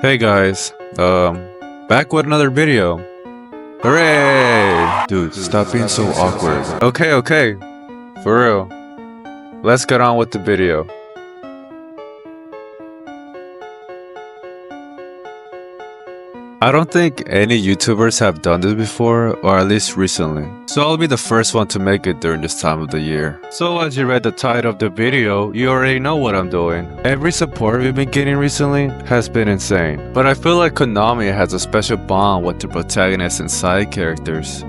Hey guys, back with another video. Hooray! Dude, stop being so awkward. Okay, for real. Let's get on with the video. I don't think any YouTubers have done this before, or at least recently. So I'll be the first one to make it during this time of the year. So as you read the title of the video, you already know what I'm doing. Every support we've been getting recently has been insane. But I feel like Konami has a special bond with the protagonists and side characters.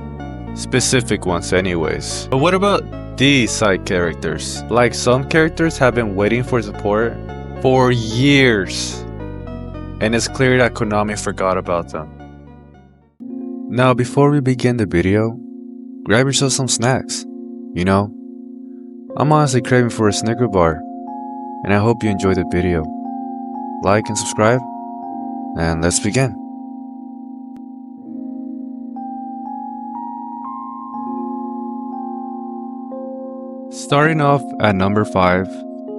Specific ones anyways. But what about these side characters? Like some characters have been waiting for support for years. And it's clear that Konami forgot about them. Now before we begin the video, grab yourself some snacks. You know, I'm honestly craving for a Snicker bar, and I hope you enjoyed the video. Like and subscribe, and let's begin. Starting off at number 5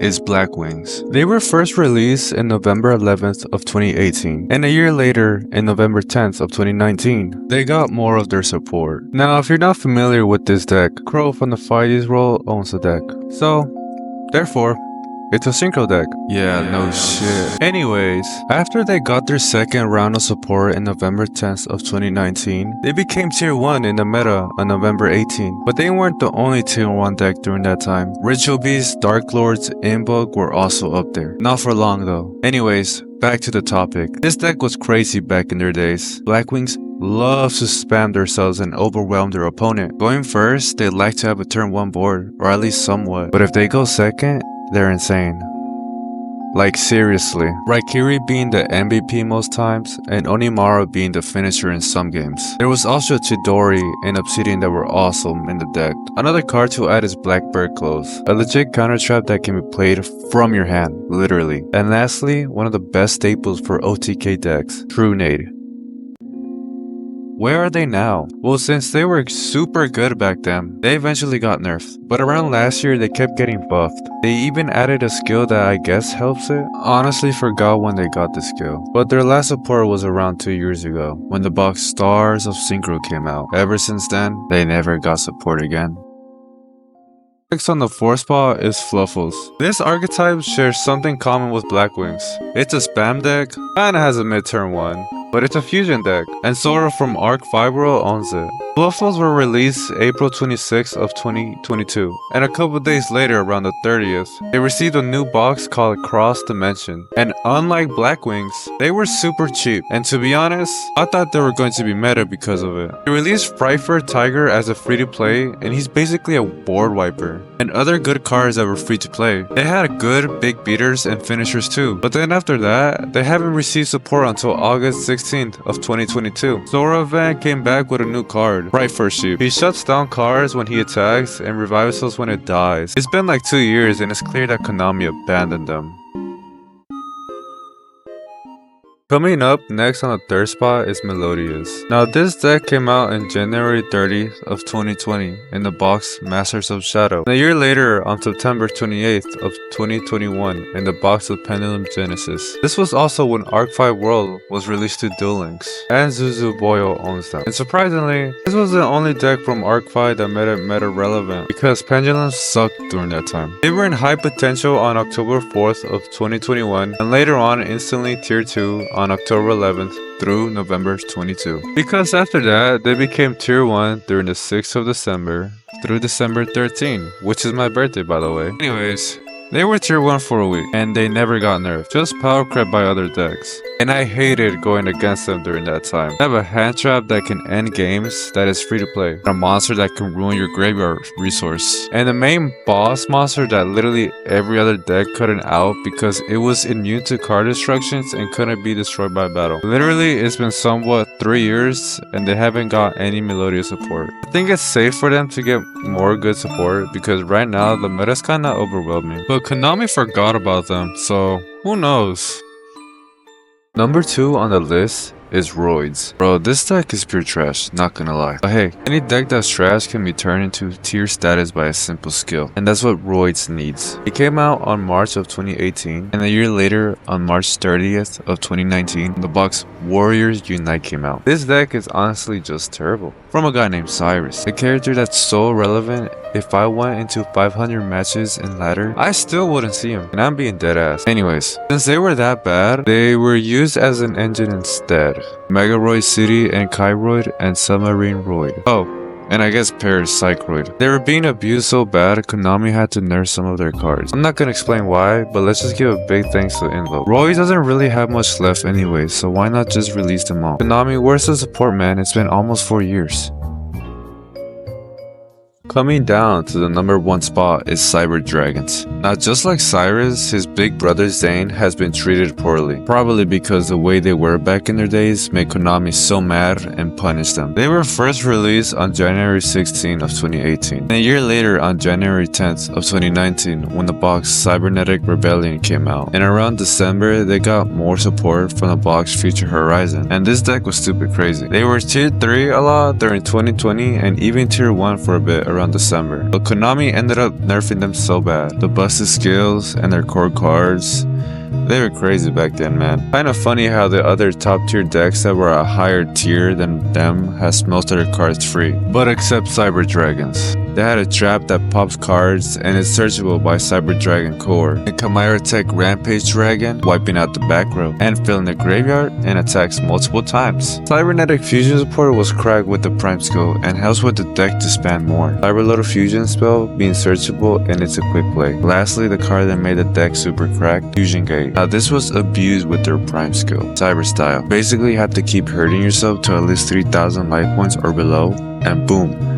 is Blackwings. They were first released in November 11th of 2018, and a year later, in November 10th of 2019, they got more of their support. Now, if you're not familiar with this deck, Crow from the Fighties role owns the deck, so therefore, it's a synchro deck. Yeah, no shit. Anyways, after they got their second round of support in November 10th of 2019, they became tier 1 in the meta on November 18th. But they weren't the only tier 1 deck during that time. Ritual Beasts, Dark Lords, Inbug were also up there. Not for long though. Anyways, back to the topic. This deck was crazy back in their days. Blackwings love to spam themselves and overwhelm their opponent. Going first, they like to have a turn 1 board, or at least somewhat. But if they go second, they're insane. Like seriously. Raikiri being the MVP most times, and Onimaru being the finisher in some games. There was also Chidori and Obsidian that were awesome in the deck. Another card to add is Blackbird Clothes, a legit counter trap that can be played from your hand, literally. And lastly, one of the best staples for OTK decks, True Nade. Where are they now? Well, since they were super good back then, they eventually got nerfed. But around last year, they kept getting buffed. They even added a skill that I guess helps it. Honestly forgot when they got the skill. But their last support was around 2 years ago, when the box Stars of Synchro came out. Ever since then, they never got support again. Next on the 4th spot is Fluffals. This archetype shares something common with Blackwings. It's a spam deck, kinda has a mid-turn one, but it's a fusion deck, and Sora from Arc 5 World owns it. Fluffals were released April 26th of 2022, and a couple days later, around the 30th, they received a new box called Cross Dimension. And unlike Blackwings, they were super cheap, and to be honest, I thought they were going to be meta because of it. They released Frightfur Tiger as a free-to-play, and he's basically a board wiper, and other good cards that were free to play. They had good big beaters and finishers too, but then after that, they haven't received support until August 16th of 2022. Sora Van came back with a new card, Frightfur Sheep. He shuts down cards when he attacks and revives us when it dies. It's been like 2 years and it's clear that Konami abandoned them. Coming up next on the 3rd spot is Melodious. Now this deck came out in January 30th of 2020 in the box Masters of Shadow. And a year later on September 28th of 2021 in the box of Pendulum Genesis. This was also when Arc 5 World was released to Duel Links, and Zuzu Boyo owns them. And surprisingly, this was the only deck from Arc 5 that made it meta relevant because Pendulums sucked during that time. They were in high potential on October 4th of 2021 and later on instantly tier 2 on October 11th through November 22. Because after that, they became tier 1 during the 6th of December through December 13, which is my birthday by the way. Anyways, they were tier 1 for a week, and they never got nerfed, just power crept by other decks. And I hated going against them during that time. I have a hand trap that can end games that is free to play, and a monster that can ruin your graveyard resource, and the main boss monster that literally every other deck couldn't out because it was immune to card destructions and couldn't be destroyed by battle. Literally, it's been somewhat 3 years, and they haven't got any Melodious support. I think it's safe for them to get more good support because right now the meta's kinda overwhelming. But Konami forgot about them, so who knows? Number 2 on the list is Roids. Bro, this deck is pure trash, not gonna lie. But hey, any deck that's trash can be turned into tier status by a simple skill, and that's what Roids needs. It came out on March of 2018, and a year later, on March 30th of 2019, the box Warriors Unite came out. This deck is honestly just terrible. From a guy named Cyrus, a character that's so relevant, if I went into 500 matches in ladder, I still wouldn't see him, and I'm being dead ass. Anyways, since they were that bad, they were used as an engine instead. Mega Roid City and Kyroid and Submarine Roid. Oh, and I guess Paris Psychroid. They were being abused so bad, Konami had to nerf some of their cards. I'm not gonna explain why, but let's just give a big thanks to Invo. Roy doesn't really have much left anyway, so why not just release them all? Konami, where's the support, man? It's been almost 4 years. Coming down to the number 1 spot is Cyber Dragons. Now, just like Cyrus, his big brother Zane has been treated poorly. Probably because the way they were back in their days made Konami so mad and punished them. They were first released on January 16 of 2018. And a year later on January 10th of 2019 when the box Cybernetic Rebellion came out. And around December, they got more support from the box Future Horizon. And this deck was stupid crazy. They were tier 3 a lot during 2020 and even tier 1 for a bit around December. But Konami ended up nerfing them so bad. The busted skills and their core cards, they were crazy back then, man. Kinda funny how the other top tier decks that were a higher tier than them has most of their cards free. But except Cyber Dragons. They had a trap that pops cards and is searchable by Cyber Dragon Core. And Chimera Tech Rampage Dragon, wiping out the back row and filling the graveyard and attacks multiple times. Cybernetic Fusion support was cracked with the Prime skill and helps with the deck to span more. Cyberload Fusion spell being searchable and it's a quick play. Lastly, the card that made the deck super cracked, Fusion Gate. Now this was abused with their Prime skill, Cyber Style. Basically you have to keep hurting yourself to at least 3,000 life points or below and boom.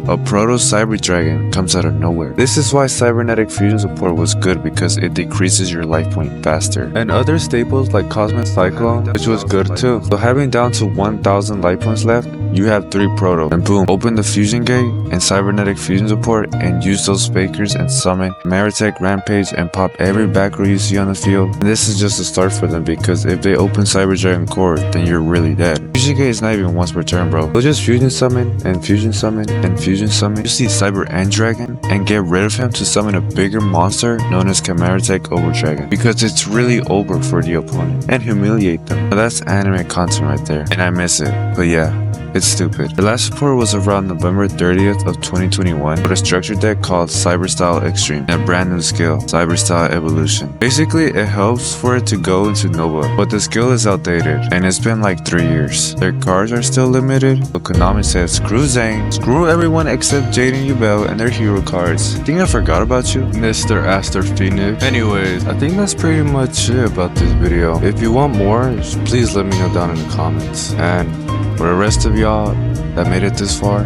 A Proto Cyber Dragon comes out of nowhere. This is why Cybernetic Fusion support was good because it decreases your life point faster. And other staples like Cosmic Cyclone, which was good too. So having down to 1,000 life points left, you have 3 Proto. And boom, open the Fusion Gate and Cybernetic Fusion support and use those fakers and summon Maritech Rampage and pop every back row you see on the field. And this is just a start for them because if they open Cyber Dragon Core, then you're really dead. Fusion Gate is not even once per turn, bro. They'll just Fusion Summon and Fusion Summon and Fusion Summon. You see Cyber End Dragon and get rid of him to summon a bigger monster known as Chimera Tech Over Dragon because it's really over for the opponent and humiliate them. Now that's anime content right there and I miss it, but yeah. It's stupid. The last support was around November 30th of 2021 with a structured deck called Cyber Style Extreme and a brand new skill, Cyber Style Evolution. Basically, it helps for it to go into Nova, but the skill is outdated and it's been like 3 years. Their cards are still limited, but Konami says screw Zane, screw everyone except Jaden Ubel and their hero cards. Think I forgot about you? Mr. Aster Phoenix. Anyways, I think that's pretty much it about this video. If you want more, please let me know down in the comments. And for the rest of y'all that made it this far,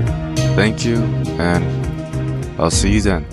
thank you, and I'll see you then.